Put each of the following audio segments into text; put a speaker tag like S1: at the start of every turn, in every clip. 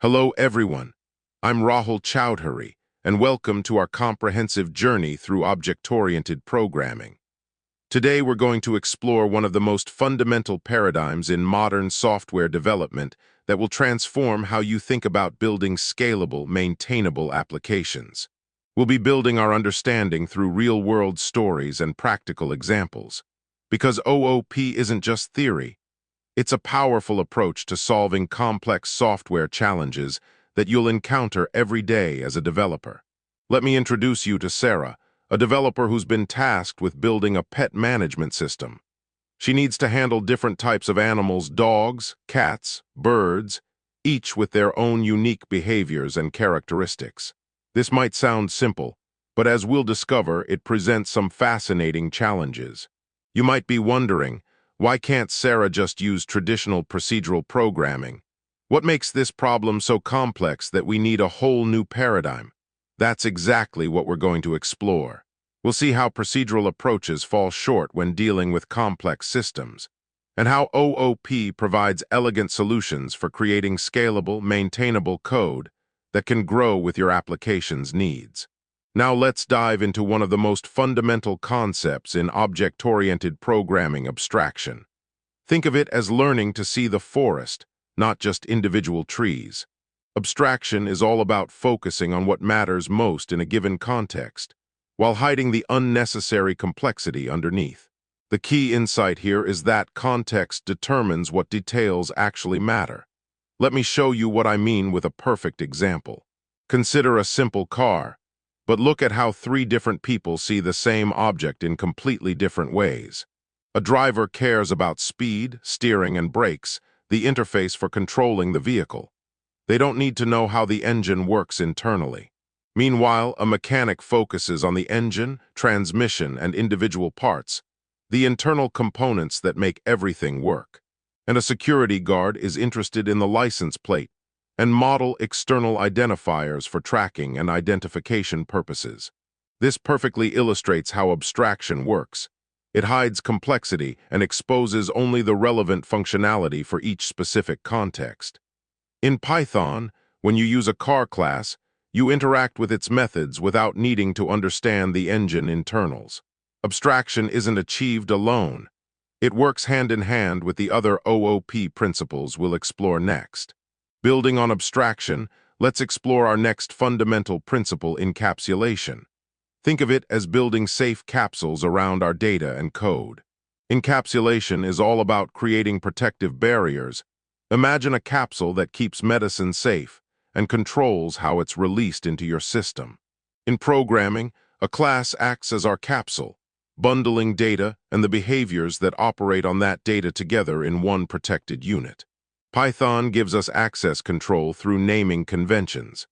S1: Hello everyone, I'm Rahul Chowdhury, and welcome to our comprehensive journey through object-oriented programming. Today we're going to explore one of the most fundamental paradigms in modern software development that will transform how you think about building scalable, maintainable applications. We'll be building our understanding through real-world stories and practical examples. Because OOP isn't just theory, it's a powerful approach to solving complex software challenges that you'll encounter every day as a developer. Let me introduce you to Sarah, a developer who's been tasked with building a pet management system. She needs to handle different types of animals: dogs, cats, birds, each with their own unique behaviors and characteristics. This might sound simple, but as we'll discover, it presents some fascinating challenges. You might be wondering, why can't Sarah just use traditional procedural programming? What makes this problem so complex that we need a whole new paradigm? That's exactly what we're going to explore. We'll see how procedural approaches fall short when dealing with complex systems, and how OOP provides elegant solutions for creating scalable, maintainable code that can grow with your application's needs. Now let's dive into one of the most fundamental concepts in object-oriented programming: abstraction. Think of it as learning to see the forest, not just individual trees. Abstraction is all about focusing on what matters most in a given context, while hiding the unnecessary complexity underneath. The key insight here is that context determines what details actually matter. Let me show you what I mean with a perfect example. Consider a simple car, but look at how three different people see the same object in completely different ways. A driver cares about speed, steering, and brakes, the interface for controlling the vehicle. They don't need to know how the engine works internally. Meanwhile, a mechanic focuses on the engine, transmission, and individual parts, the internal components that make everything work. And a security guard is interested in the license plate and model external identifiers for tracking and identification purposes. This perfectly illustrates how abstraction works. It hides complexity and exposes only the relevant functionality for each specific context. In Python, when you use a car class, you interact with its methods without needing to understand the engine internals. Abstraction isn't achieved alone. It works hand in hand with the other OOP principles we'll explore next. Building on abstraction, let's explore our next fundamental principle: encapsulation. Think of it as building safe capsules around our data and code. Encapsulation is all about creating protective barriers. Imagine a capsule that keeps medicine safe and controls how it's released into your system. In programming, a class acts as our capsule, bundling data and the behaviors that operate on that data together in one protected unit. Python gives us access control through naming conventions.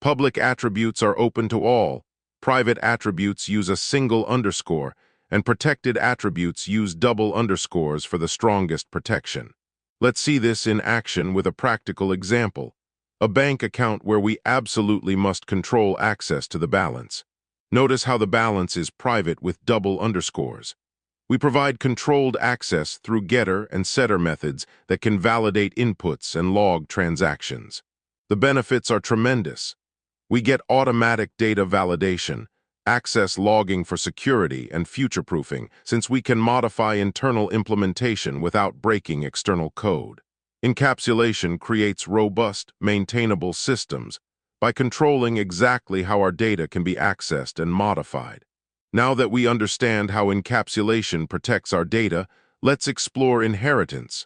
S1: Public attributes are open to all, private attributes use a single underscore, and protected attributes use double underscores for the strongest protection. Let's see this in action with a practical example: a bank account where we absolutely must control access to the balance. Notice how the balance is private with double underscores. We provide controlled access through getter and setter methods that can validate inputs and log transactions. The benefits are tremendous. We get automatic data validation, access logging for security and future-proofing, since we can modify internal implementation without breaking external code. Encapsulation creates robust, maintainable systems by controlling exactly how our data can be accessed and modified. Now that we understand how encapsulation protects our data, let's explore inheritance,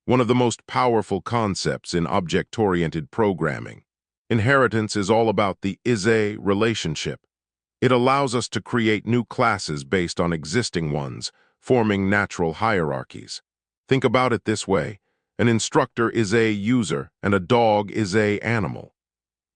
S1: one of the most powerful concepts in object-oriented programming. Inheritance is all about the is-a relationship. It allows us to create new classes based on existing ones, forming natural hierarchies. Think about it this way: an instructor is a user and a dog is a animal.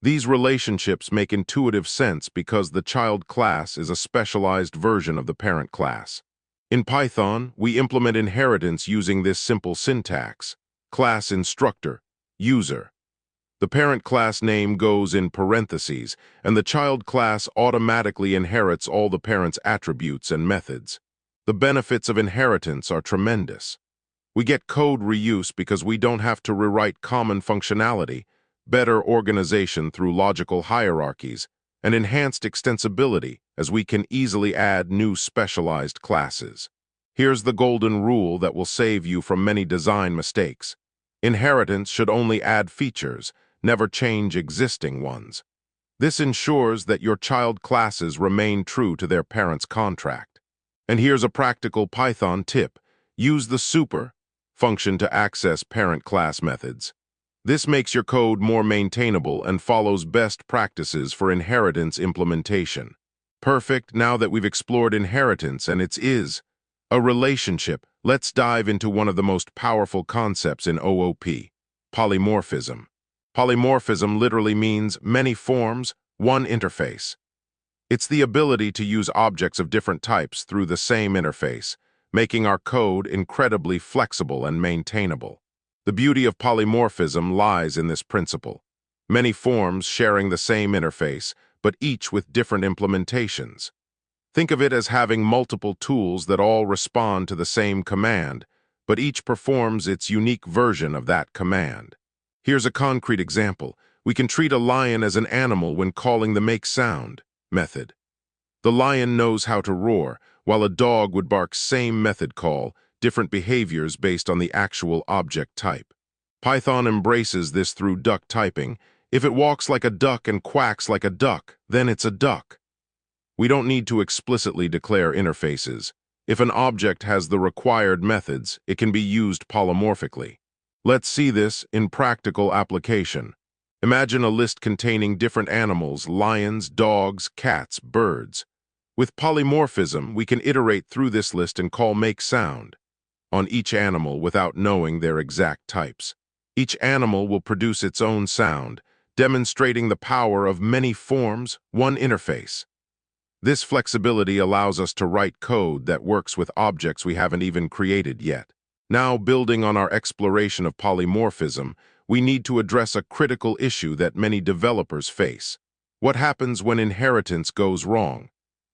S1: These relationships make intuitive sense because the child class is a specialized version of the parent class. In Python, we implement inheritance using this simple syntax: class instructor, user. The parent class name goes in parentheses, and the child class automatically inherits all the parent's attributes and methods. The benefits of inheritance are tremendous. We get code reuse because we don't have to rewrite common functionality, better organization through logical hierarchies, and enhanced extensibility as we can easily add new specialized classes. Here's the golden rule that will save you from many design mistakes. Inheritance should only add features, never change existing ones. This ensures that your child classes remain true to their parents' contract. And here's a practical Python tip. Use the super function to access parent class methods. This makes your code more maintainable and follows best practices for inheritance implementation. Perfect. Now that we've explored inheritance and its is a relationship, let's dive into one of the most powerful concepts in OOP, polymorphism. Polymorphism literally means many forms, one interface. It's the ability to use objects of different types through the same interface, making our code incredibly flexible and maintainable. The beauty of polymorphism lies in this principle. Many forms sharing the same interface, but each with different implementations. Think of it as having multiple tools that all respond to the same command, but each performs its unique version of that command. Here's a concrete example. We can treat a lion as an animal when calling the make sound method. The lion knows how to roar, while a dog would bark same method call, different behaviors based on the actual object type. Python embraces this through duck typing. If it walks like a duck and quacks like a duck, then it's a duck. We don't need to explicitly declare interfaces. If an object has the required methods, it can be used polymorphically. Let's see this in practical application. Imagine a list containing different animals, lions, dogs, cats, birds. With polymorphism, we can iterate through this list and call make sound on each animal without knowing their exact types. Each animal will produce its own sound, demonstrating the power of many forms, one interface. This flexibility allows us to write code that works with objects we haven't even created yet. Now, building on our exploration of polymorphism, we need to address a critical issue that many developers face. What happens when inheritance goes wrong?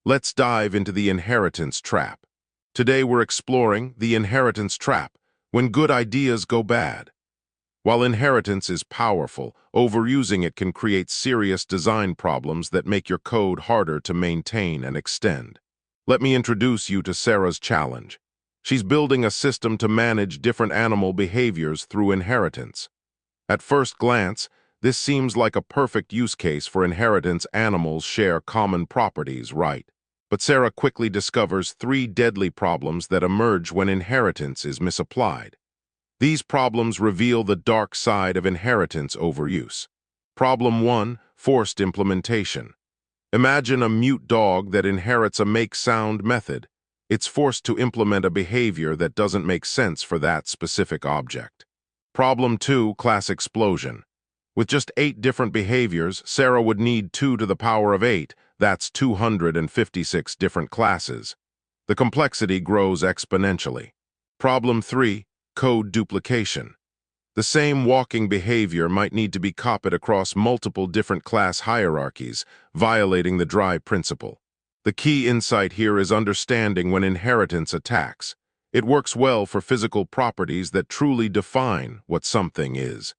S1: Let's dive into the inheritance trap. Today we're exploring the inheritance trap, when good ideas go bad. While inheritance is powerful, overusing it can create serious design problems that make your code harder to maintain and extend. Let me introduce you to Sarah's challenge. She's building a system to manage different animal behaviors through inheritance. At first glance, this seems like a perfect use case for inheritance. Animals share common properties, right? But Sarah quickly discovers 3 deadly problems that emerge when inheritance is misapplied. These problems reveal the dark side of inheritance overuse. Problem 1, forced implementation. Imagine a mute dog that inherits a make sound method. It's forced to implement a behavior that doesn't make sense for that specific object. Problem 2, class explosion. With just 8 different behaviors, Sarah would need 2 to the power of 8. That's 256 different classes. The complexity grows exponentially. Problem 3, code duplication. The same walking behavior might need to be copied across multiple different class hierarchies, violating the dry principle. The key insight here is understanding when inheritance attacks. It works well for physical properties that truly define what something is.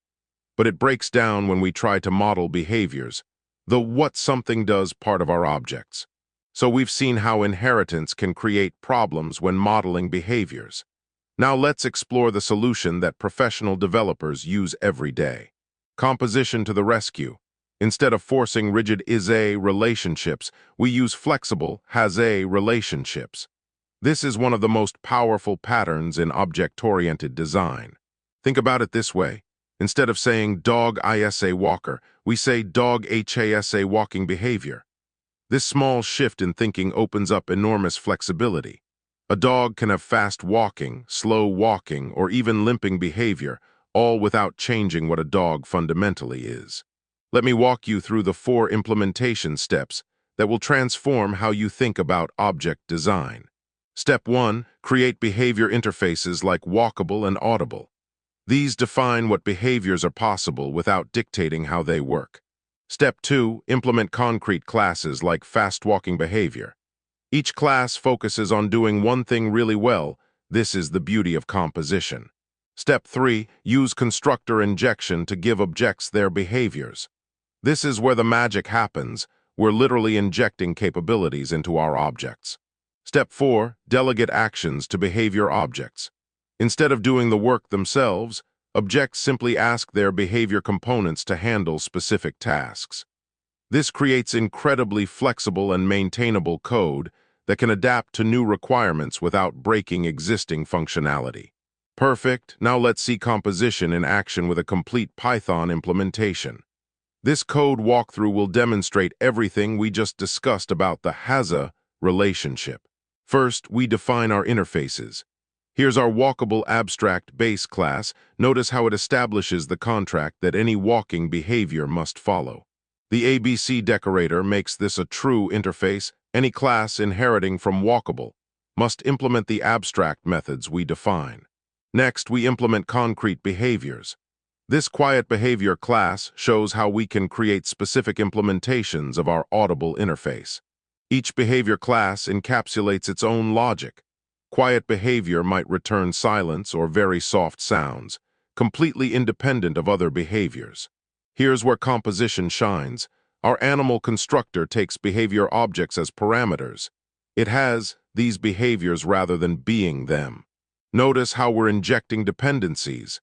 S1: But it breaks down when we try to model behaviors, the what something does part of our objects. So we've seen how inheritance can create problems when modeling behaviors. Now let's explore the solution that professional developers use every day. Composition to the rescue. Instead of forcing rigid is-a relationships, we use flexible has-a relationships. This is one of the most powerful patterns in object-oriented design. Think about it this way. Instead of saying dog is a walker, we say dog has a walking behavior. This small shift in thinking opens up enormous flexibility. A dog can have fast walking, slow walking, or even limping behavior, all without changing what a dog fundamentally is. Let me walk you through the 4 implementation steps that will transform how you think about object design. Step 1, create behavior interfaces like walkable and audible. These define what behaviors are possible without dictating how they work. Step 2, implement concrete classes like fast walking behavior. Each class focuses on doing one thing really well. This is the beauty of composition. Step 3. Use constructor injection to give objects their behaviors. This is where the magic happens. We're literally injecting capabilities into our objects. Step 4. Delegate actions to behavior objects. Instead of doing the work themselves, objects simply ask their behavior components to handle specific tasks. This creates incredibly flexible and maintainable code that can adapt to new requirements without breaking existing functionality. Perfect. Now let's see composition in action with a complete Python implementation. This code walkthrough will demonstrate everything we just discussed about the HAZA relationship. First, we define our interfaces. Here's our walkable abstract base class. Notice how it establishes the contract that any walking behavior must follow. The ABC decorator makes this a true interface. Any class inheriting from walkable must implement the abstract methods we define. Next, we implement concrete behaviors. This quiet behavior class shows how we can create specific implementations of our audible interface. Each behavior class encapsulates its own logic. Quiet behavior might return silence or very soft sounds, completely independent of other behaviors. Here's where composition shines. Our animal constructor takes behavior objects as parameters. It has these behaviors rather than being them. Notice how we're injecting dependencies.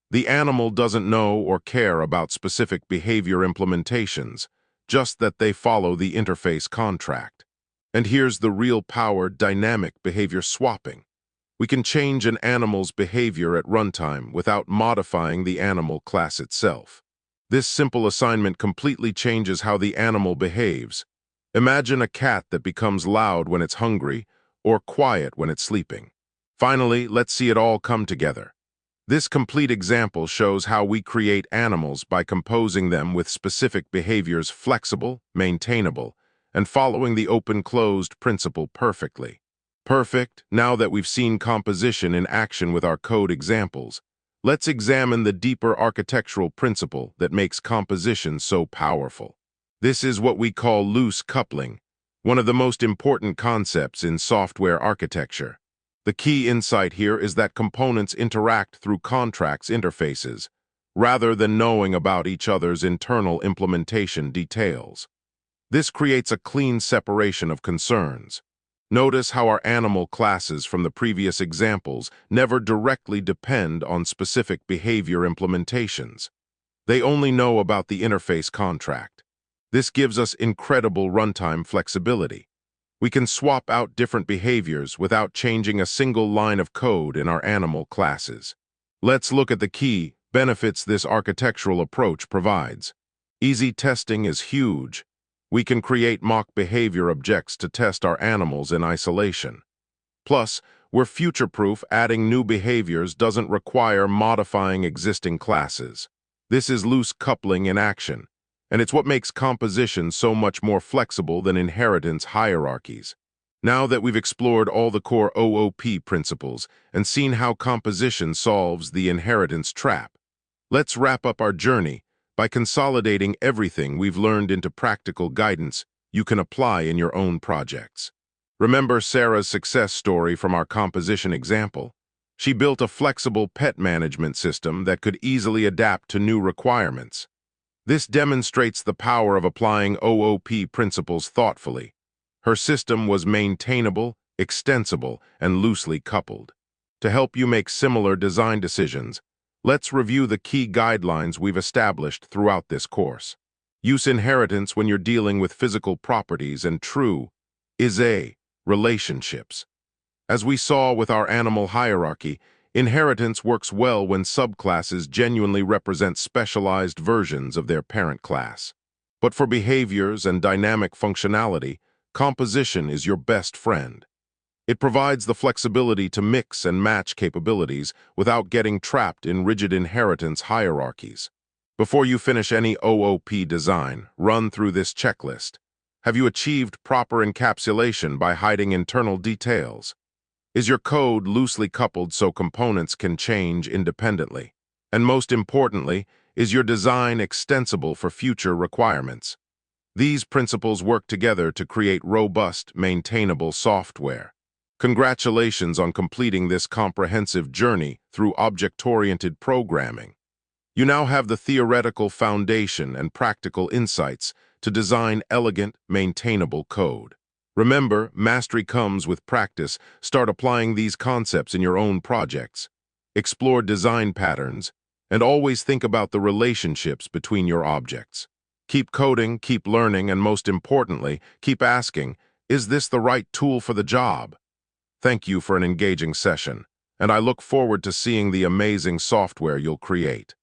S1: The animal doesn't know or care about specific behavior implementations, just that they follow the interface contract. And here's the real power: dynamic behavior swapping. We can change an animal's behavior at runtime without modifying the animal class itself. This simple assignment completely changes how the animal behaves. Imagine a cat that becomes loud when it's hungry or quiet when it's sleeping. Finally, let's see it all come together. This complete example shows how we create animals by composing them with specific behaviors, flexible, maintainable, and following the open-closed principle perfectly. Perfect. Now that we've seen composition in action with our code examples, let's examine the deeper architectural principle that makes composition so powerful. This is what we call loose coupling, one of the most important concepts in software architecture. The key insight here is that components interact through contracts interfaces, rather than knowing about each other's internal implementation details. This creates a clean separation of concerns. Notice how our animal classes from the previous examples never directly depend on specific behavior implementations. They only know about the interface contract. This gives us incredible runtime flexibility. We can swap out different behaviors without changing a single line of code in our animal classes. Let's look at the key benefits this architectural approach provides. Easy testing is huge. We can create mock behavior objects to test our animals in isolation. Plus, we're future-proof. Adding new behaviors doesn't require modifying existing classes. This is loose coupling in action, and it's what makes composition so much more flexible than inheritance hierarchies. Now that we've explored all the core OOP principles and seen how composition solves the inheritance trap, let's wrap up our journey by consolidating everything we've learned into practical guidance you can apply in your own projects. Remember Sarah's success story from our composition example? She built a flexible pet management system that could easily adapt to new requirements. This demonstrates the power of applying OOP principles thoughtfully. Her system was maintainable, extensible, and loosely coupled. To help you make similar design decisions, let's review the key guidelines we've established throughout this course. Use inheritance when you're dealing with physical properties and true is-a relationships. As we saw with our animal hierarchy, inheritance works well when subclasses genuinely represent specialized versions of their parent class. But for behaviors and dynamic functionality, composition is your best friend. It provides the flexibility to mix and match capabilities without getting trapped in rigid inheritance hierarchies. Before you finish any OOP design, run through this checklist. Have you achieved proper encapsulation by hiding internal details? Is your code loosely coupled so components can change independently? And most importantly, is your design extensible for future requirements? These principles work together to create robust, maintainable software. Congratulations on completing this comprehensive journey through object-oriented programming. You now have the theoretical foundation and practical insights to design elegant, maintainable code. Remember, mastery comes with practice. Start applying these concepts in your own projects. Explore design patterns, and always think about the relationships between your objects. Keep coding, keep learning, and most importantly, keep asking, is this the right tool for the job? Thank you for an engaging session, and I look forward to seeing the amazing software you'll create.